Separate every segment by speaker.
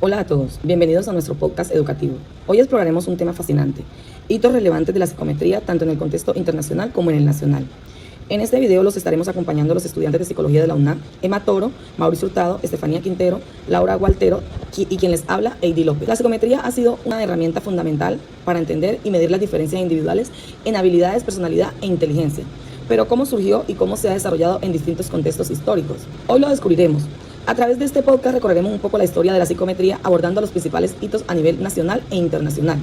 Speaker 1: Hola a todos, bienvenidos a nuestro podcast educativo. Hoy exploraremos un tema fascinante, hitos relevantes de la psicometría tanto en el contexto internacional como en el nacional. En este video los estaremos acompañando los estudiantes de Psicología de la UNAM, Emma Toro, Mauricio Hurtado, Estefanía Quintero, Laura Gualtero y quien les habla, Heidi López. La psicometría ha sido una herramienta fundamental para entender y medir las diferencias individuales en habilidades, personalidad e inteligencia. Pero ¿cómo surgió y cómo se ha desarrollado en distintos contextos históricos? Hoy lo descubriremos. A través de este podcast recorreremos un poco la historia de la psicometría abordando los principales hitos a nivel nacional e internacional.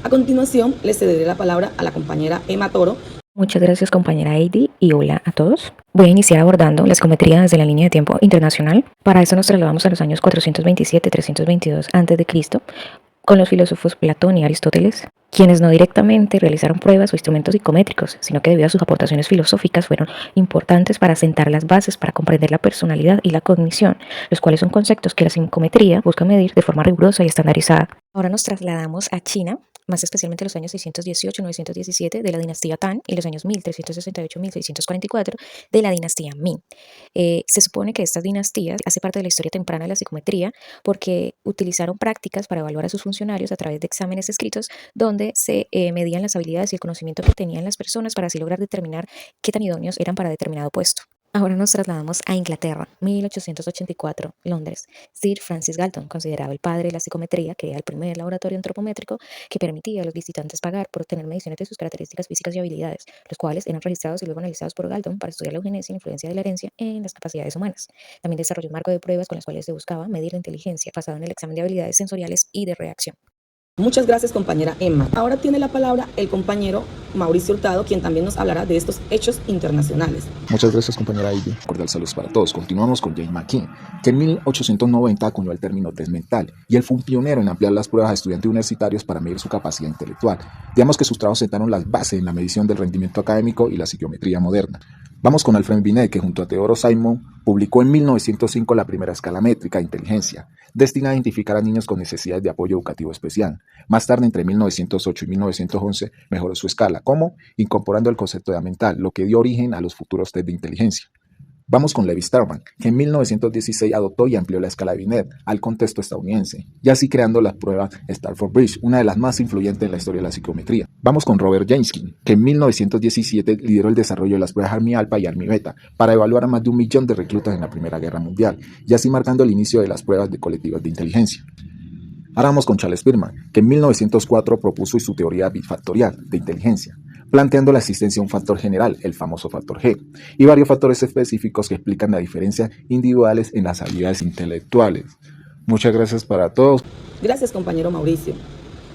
Speaker 1: A continuación, les cederé la palabra a la compañera Emma Toro.
Speaker 2: Muchas gracias, compañera Heidi, y hola a todos. Voy a iniciar abordando la psicometría desde la línea de tiempo internacional. Para eso nos trasladamos a los años 427-322 a.C., con los filósofos Platón y Aristóteles, quienes no directamente realizaron pruebas o instrumentos psicométricos, sino que debido a sus aportaciones filosóficas fueron importantes para sentar las bases para comprender la personalidad y la cognición, los cuales son conceptos que la psicometría busca medir de forma rigurosa y estandarizada. Ahora nos trasladamos a China, más especialmente los años 618-917 de la dinastía Tang y los años 1368-1644 de la dinastía Ming. Se supone que estas dinastías hace parte de la historia temprana de la psicometría porque utilizaron prácticas para evaluar a sus funcionarios a través de exámenes escritos donde se medían las habilidades y el conocimiento que tenían las personas para así lograr determinar qué tan idóneos eran para determinado puesto. Ahora nos trasladamos a Inglaterra, 1884, Londres. Sir Francis Galton, considerado el padre de la psicometría, crea el primer laboratorio antropométrico que permitía a los visitantes pagar por obtener mediciones de sus características físicas y habilidades, los cuales eran registrados y luego analizados por Galton para estudiar la eugenesia y la influencia de la herencia en las capacidades humanas. También desarrolló un marco de pruebas con las cuales se buscaba medir la inteligencia basado en el examen de habilidades sensoriales y de reacción.
Speaker 1: Muchas gracias, compañera Emma. Ahora tiene la palabra el compañero Mauricio Hurtado, quien también nos hablará de estos hechos internacionales.
Speaker 3: Muchas gracias, compañera Ivy. Cordial saludos para todos. Continuamos con James McKee, que en 1890 acuñó el término test mental, y él fue un pionero en ampliar las pruebas a estudiantes universitarios para medir su capacidad intelectual. Digamos que sus trabajos sentaron las bases en la medición del rendimiento académico y la psicometría moderna. Vamos con Alfred Binet, que junto a Theodore Simon publicó en 1905 la primera escala métrica de inteligencia, destinada a identificar a niños con necesidades de apoyo educativo especial. Más tarde, entre 1908 y 1911, mejoró su escala. ¿Cómo? Incorporando el concepto de edad mental, lo que dio origen a los futuros test de inteligencia. Vamos con Levi Starman, que en 1916 adoptó y amplió la escala de Binet al contexto estadounidense, y así creando la prueba Stanford Bridge, una de las más influyentes en la historia de la psicometría. Vamos con Robert Jameson, que en 1917 lideró el desarrollo de las pruebas Army Alpha y Army Beta para evaluar a más de 1 millón de reclutas en la Primera Guerra Mundial, y así marcando el inicio de las pruebas de colectivas de inteligencia. Ahora vamos con Charles Spearman, que en 1904 propuso su teoría bifactorial de inteligencia, planteando la existencia de un factor general, el famoso factor G, y varios factores específicos que explican las diferencias individuales en las habilidades intelectuales. Muchas gracias para todos.
Speaker 1: Gracias, compañero Mauricio.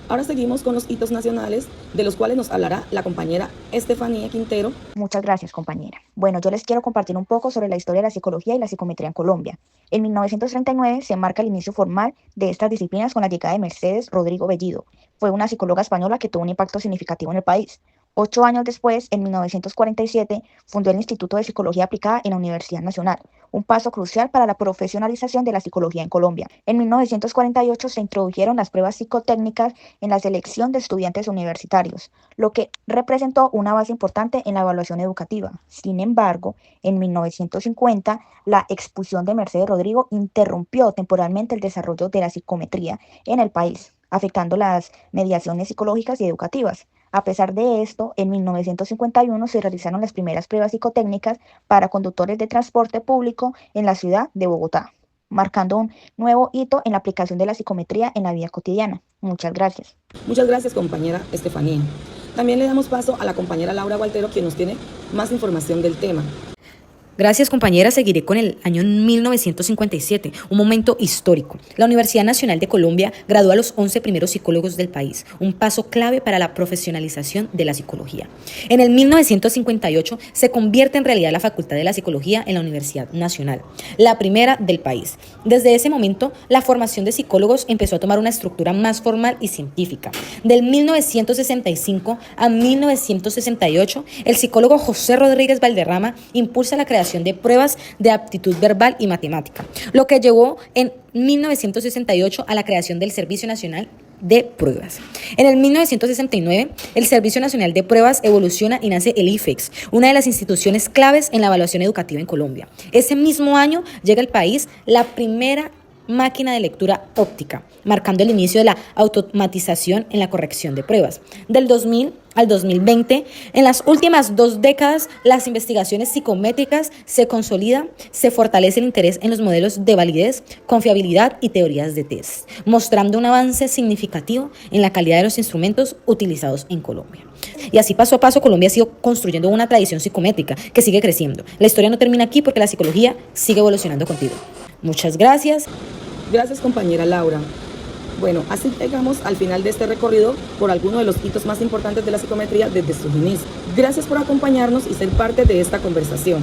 Speaker 1: Ahora seguimos con los hitos nacionales, de los cuales nos hablará la compañera Estefanía Quintero.
Speaker 4: Muchas gracias, compañera. Bueno, yo les quiero compartir un poco sobre la historia de la psicología y la psicometría en Colombia. En 1939 se marca el inicio formal de estas disciplinas con la llegada de Mercedes Rodrigo Bellido. Fue una psicóloga española que tuvo un impacto significativo en el país. 8 años después, en 1947, fundó el Instituto de Psicología Aplicada en la Universidad Nacional, un paso crucial para la profesionalización de la psicología en Colombia. En 1948 se introdujeron las pruebas psicotécnicas en la selección de estudiantes universitarios, lo que representó una base importante en la evaluación educativa. Sin embargo, en 1950, la expulsión de Mercedes Rodrigo interrumpió temporalmente el desarrollo de la psicometría en el país, afectando las mediaciones psicológicas y educativas. A pesar de esto, en 1951 se realizaron las primeras pruebas psicotécnicas para conductores de transporte público en la ciudad de Bogotá, marcando un nuevo hito en la aplicación de la psicometría en la vida cotidiana. Muchas gracias.
Speaker 1: Muchas gracias, compañera Estefanía. También le damos paso a la compañera Laura Gualtero, quien nos tiene más información del tema.
Speaker 5: Gracias, compañera. Seguiré con el año 1957, un momento histórico. La Universidad Nacional de Colombia graduó a los 11 primeros psicólogos del país, un paso clave para la profesionalización de la psicología. En el 1958 se convierte en realidad la Facultad de la Psicología en la Universidad Nacional, la primera del país. Desde ese momento, la formación de psicólogos empezó a tomar una estructura más formal y científica. Del 1965 a 1968, el psicólogo José Rodríguez Valderrama impulsa la creación de pruebas de aptitud verbal y matemática, lo que llevó en 1968 a la creación del Servicio Nacional de Pruebas. En el 1969, el Servicio Nacional de Pruebas evoluciona y nace el IFEX, una de las instituciones claves en la evaluación educativa en Colombia. Ese mismo año llega al país la primera máquina de lectura óptica, marcando el inicio de la automatización en la corrección de pruebas. Del 2000 al 2020, en las últimas 2 décadas, las investigaciones psicométricas se consolidan, se fortalece el interés en los modelos de validez, confiabilidad y teorías de test, mostrando un avance significativo en la calidad de los instrumentos utilizados en Colombia. Y así paso a paso Colombia ha sido construyendo una tradición psicométrica que sigue creciendo. La historia no termina aquí porque la psicología sigue evolucionando contigo. Muchas gracias.
Speaker 1: Gracias, compañera Laura. Bueno, así llegamos al final de este recorrido por algunos de los hitos más importantes de la psicometría desde sus inicios. Gracias por acompañarnos y ser parte de esta conversación.